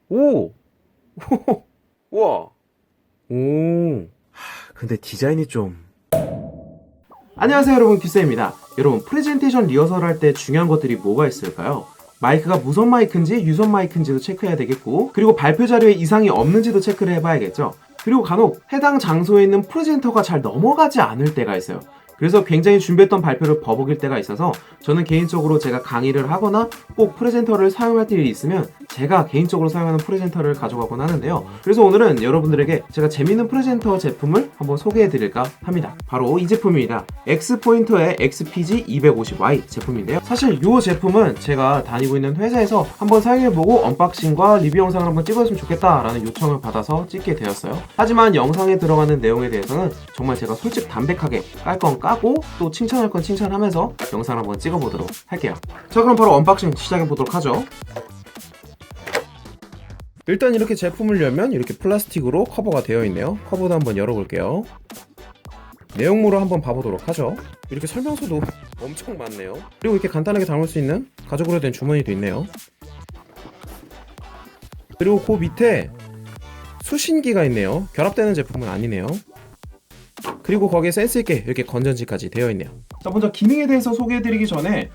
오! 우와! 오! 근데 디자인이 좀... 안녕하세요 여러분, 큐세입니다. 여러분, 프레젠테이션 리허설 할 때 중요한 것들이 뭐가 있을까요? 마이크가 무선 마이크인지 유선 마이크인지도 체크해야 되겠고, 그리고 발표 자료에 이상이 없는지도 체크를 해봐야겠죠. 그리고 간혹 해당 장소에 있는 프레젠터가 잘 넘어가지 않을 때가 있어요. 그래서 굉장히 준비했던 발표를 버벅일 때가 있어서 저는 개인적으로 제가 강의를 하거나 꼭 프레젠터를 사용할 일이 있으면 제가 개인적으로 사용하는 프레젠터를 가져가곤 하는데요. 그래서 오늘은 여러분들에게 제가 재밌는 프레젠터 제품을 한번 소개해 드릴까 합니다. 바로 이 제품입니다. 엑스포인터의 XPG250Y 제품인데요. 사실 이 제품은 제가 다니고 있는 회사에서 한번 사용해보고 언박싱과 리뷰 영상을 한번 찍었으면 좋겠다라는 요청을 받아서 찍게 되었어요. 하지만 영상에 들어가는 내용에 대해서는 정말 제가 솔직담백하게 깔 건 까고 또 칭찬할 건 칭찬하면서 영상을 한번 찍어보도록 할게요. 자, 그럼 바로 언박싱 시작해보도록 하죠. 일단 이렇게 제품을 열면 이렇게 플라스틱으로 커버가 되어 있네요. 커버도 한번 열어볼게요. 내용물을 한번 봐보도록 하죠. 이렇게 설명서도 엄청 많네요. 그리고 이렇게 간단하게 담을 수 있는 가죽으로 된 주머니도 있네요. 그리고 그 밑에 수신기가 있네요. 결합되는 제품은 아니네요. 그리고 거기에 센스있게 이렇게 건전지까지 되어 있네요. 자, 먼저 기능에 대해서 소개해드리기 전에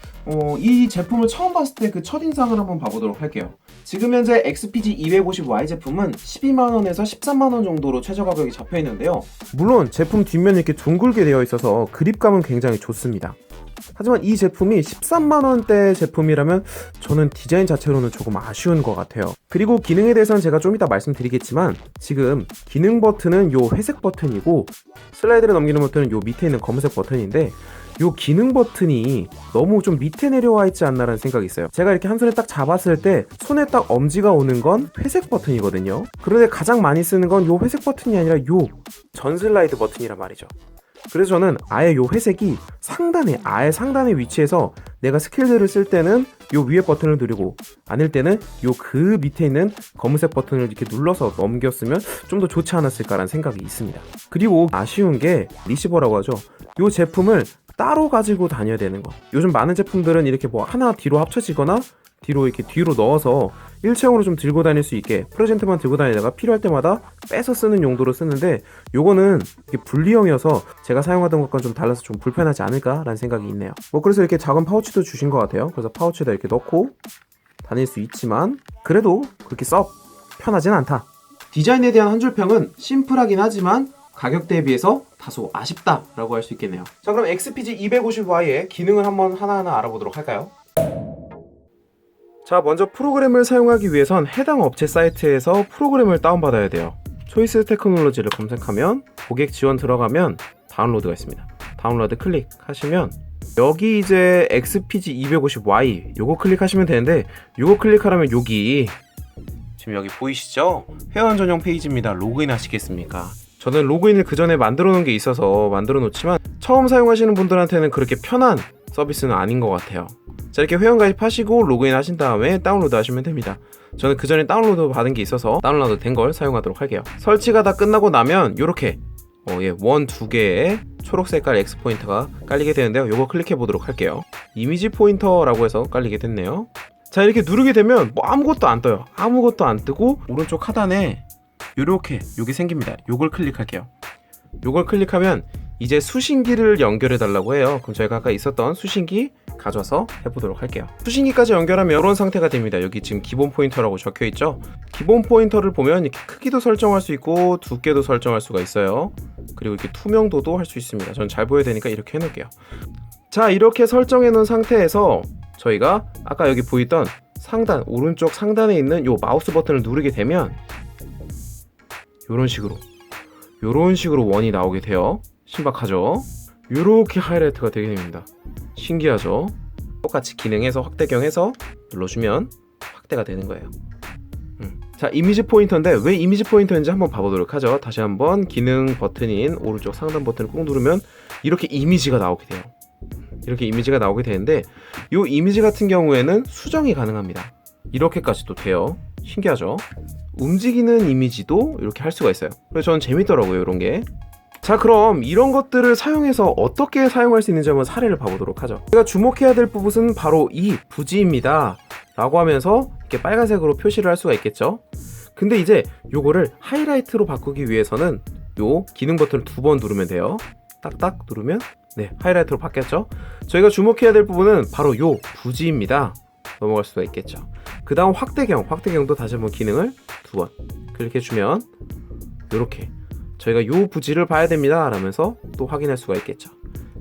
이 제품을 처음 봤을 때 그 첫인상을 한번 봐보도록 할게요. 지금 현재 XPG250Y 제품은 12만원에서 13만원 정도로 최저 가격이 잡혀있는데요. 물론 제품 뒷면이 이렇게 둥글게 되어 있어서 그립감은 굉장히 좋습니다. 하지만 이 제품이 13만원대 제품이라면 저는 디자인 자체로는 조금 아쉬운 것 같아요. 그리고 기능에 대해서는 제가 좀 이따 말씀드리겠지만, 지금 기능 버튼은 요 회색 버튼이고 슬라이드를 넘기는 버튼은 요 밑에 있는 검은색 버튼인데, 요 기능 버튼이 너무 좀 밑에 내려와 있지 않나라는 생각이 있어요. 제가 이렇게 한 손에 딱 잡았을 때 손에 딱 엄지가 오는 건 회색 버튼이거든요. 그런데 가장 많이 쓰는 건 요 회색 버튼이 아니라 요 전 슬라이드 버튼이란 말이죠. 그래서 저는 아예 요 회색이 아예 상단에 위치해서 내가 스킬들을 쓸 때는 요 위에 버튼을 누르고, 아닐 때는 요 그 밑에 있는 검은색 버튼을 이렇게 눌러서 넘겼으면 좀 더 좋지 않았을까라는 생각이 있습니다. 그리고 아쉬운 게 리시버라고 하죠. 요 제품을 따로 가지고 다녀야 되는 거. 요즘 많은 제품들은 이렇게 뭐 하나 뒤로 합쳐지거나 뒤로 이렇게 뒤로 넣어서 일체형으로 좀 들고 다닐 수 있게 프레젠트만 들고 다니다가 필요할 때마다 빼서 쓰는 용도로 쓰는데, 요거는 이렇게 분리형이어서 제가 사용하던 것과 좀 달라서 좀 불편하지 않을까라는 생각이 있네요. 뭐 그래서 이렇게 작은 파우치도 주신 것 같아요. 그래서 파우치에다 이렇게 넣고 다닐 수 있지만 그래도 그렇게 썩 편하진 않다. 디자인에 대한 한 줄 평은 심플하긴 하지만 가격 대비해서 다소 아쉽다라고 할 수 있겠네요. 자, 그럼 XPG250Y의 기능을 한번 하나하나 알아보도록 할까요? 자, 먼저 프로그램을 사용하기 위해선 해당 업체 사이트에서 프로그램을 다운받아야 돼요. 초이스 테크놀로지를 검색하면 고객 지원 들어가면 다운로드가 있습니다. 다운로드 클릭하시면 여기 이제 XPG250Y 요거 클릭하시면 되는데, 요거 클릭하려면 여기 지금 여기 보이시죠? 회원 전용 페이지입니다. 로그인 하시겠습니까? 저는 로그인을 그 전에 만들어 놓은 게 있어서 만들어 놓지만 처음 사용하시는 분들한테는 그렇게 편한 서비스는 아닌 것 같아요. 자, 이렇게 회원 가입하시고 로그인 하신 다음에 다운로드 하시면 됩니다. 저는 그 전에 다운로드 받은 게 있어서 다운로드 된 걸 사용하도록 할게요. 설치가 다 끝나고 나면 이렇게 원 두 개의 초록 색깔 X 포인터가 깔리게 되는데요. 요거 클릭해 보도록 할게요. 이미지 포인터라고 해서 깔리게 됐네요. 자, 이렇게 누르게 되면 뭐 아무것도 안 떠요. 아무것도 안 뜨고 오른쪽 하단에 요렇게 요게 생깁니다. 요걸 클릭할게요. 요걸 클릭하면 이제 수신기를 연결해 달라고 해요. 그럼 저희가 아까 있었던 수신기 가져와서 해보도록 할게요. 수신기까지 연결하면 이런 상태가 됩니다. 여기 지금 기본 포인터라고 적혀 있죠. 기본 포인터를 보면 이렇게 크기도 설정할 수 있고 두께도 설정할 수가 있어요. 그리고 이렇게 투명도도 할 수 있습니다. 저는 잘 보여야 되니까 이렇게 해놓을게요. 자, 이렇게 설정해 놓은 상태에서 저희가 아까 여기 보이던 상단 오른쪽 상단에 있는 요 마우스 버튼을 누르게 되면 요런 식으로 원이 나오게 돼요. 신박하죠? 요렇게 하이라이트가 되게 됩니다. 신기하죠? 똑같이 기능해서 확대경해서 눌러주면 확대가 되는 거예요. 자, 이미지 포인터인데 왜 이미지 포인터인지 한번 봐보도록 하죠. 다시 한번 기능 버튼인 오른쪽 상단 버튼을 꾹 누르면 이렇게 이미지가 나오게 돼요. 이렇게 이미지가 나오게 되는데, 이 이미지 같은 경우에는 수정이 가능합니다. 이렇게까지도 돼요. 신기하죠? 움직이는 이미지도 이렇게 할 수가 있어요. 그래서 저는 재밌더라고요, 이런 게. 자, 그럼 이런 것들을 사용해서 어떻게 사용할 수 있는지 한번 사례를 봐보도록 하죠. 제가 주목해야 될 부분은 바로 이 부지입니다 라고 하면서 이렇게 빨간색으로 표시를 할 수가 있겠죠. 근데 이제 요거를 하이라이트로 바꾸기 위해서는 요 기능 버튼을 2번 누르면 돼요. 딱딱 누르면 네, 하이라이트로 바뀌었죠. 저희가 주목해야 될 부분은 바로 요 부지입니다. 넘어갈 수가 있겠죠. 그 다음 확대경도 다시 한번 기능을 2번 클릭해주면 요렇게 저희가 요 부지를 봐야 됩니다 라면서 또 확인할 수가 있겠죠.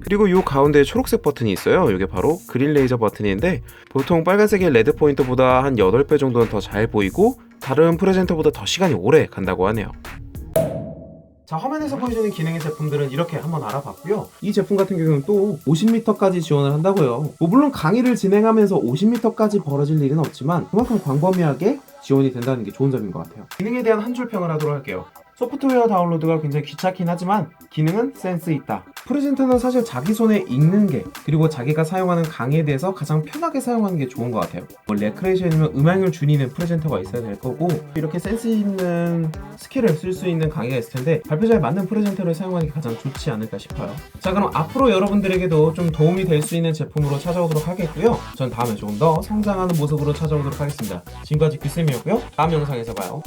그리고 요 가운데 초록색 버튼이 있어요. 이게 바로 그린 레이저 버튼인데 보통 빨간색의 레드 포인터보다 한 8배 정도는 더 잘 보이고 다른 프레젠터보다 더 시간이 오래 간다고 하네요. 자, 화면에서 보여주는 기능의 제품들은 이렇게 한번 알아봤고요. 이 제품 같은 경우는 또 50m까지 지원을 한다고요. 뭐 물론 강의를 진행하면서 50m까지 벌어질 일은 없지만 그만큼 광범위하게 지원이 된다는 게 좋은 점인 것 같아요. 기능에 대한 한 줄 평을 하도록 할게요. 소프트웨어 다운로드가 굉장히 귀찮긴 하지만 기능은 센스 있다. 프레젠터는 사실 자기 손에 익는 게 그리고 자기가 사용하는 강의에 대해서 가장 편하게 사용하는 게 좋은 것 같아요. 뭐 레크레이션이면 음향을 줄이는 프레젠터가 있어야 될 거고 이렇게 센스 있는 스킬을 쓸 수 있는 강의가 있을 텐데 발표자에 맞는 프레젠터를 사용하는 게 가장 좋지 않을까 싶어요. 자, 그럼 앞으로 여러분들에게도 좀 도움이 될 수 있는 제품으로 찾아오도록 하겠고요. 전 다음에 조금 더 성장하는 모습으로 찾아오도록 하겠습니다. 지금까지 귀쌤이었고요. 다음 영상에서 봐요.